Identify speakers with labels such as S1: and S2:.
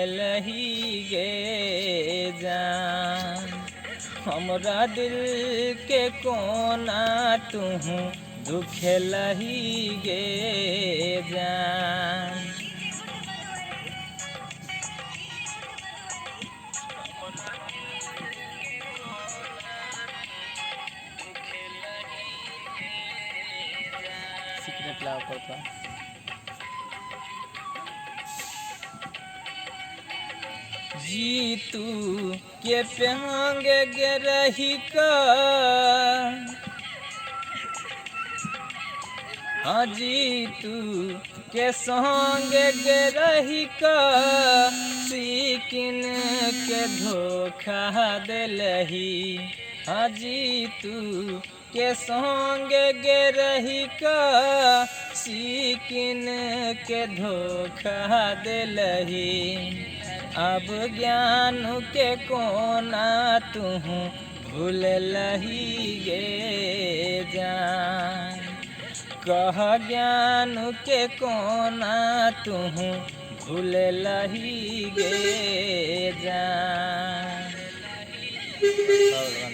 S1: लही गे जान हमरा दिल के कोना तू दुख लही गे जान। सिगरेट लाओ पापा। जी तू के पेंगे गे रही का, हाँ जी तू के संगे गे रही का, सीकिन के धोखा दिलही। हाँ जी तू के संगे गे रही का, सीकिन के धोखा दिलही। अब ज्ञान के कोना तू भूल लही गे जान। कह ज्ञान के कोना तू भूल लही गे जान।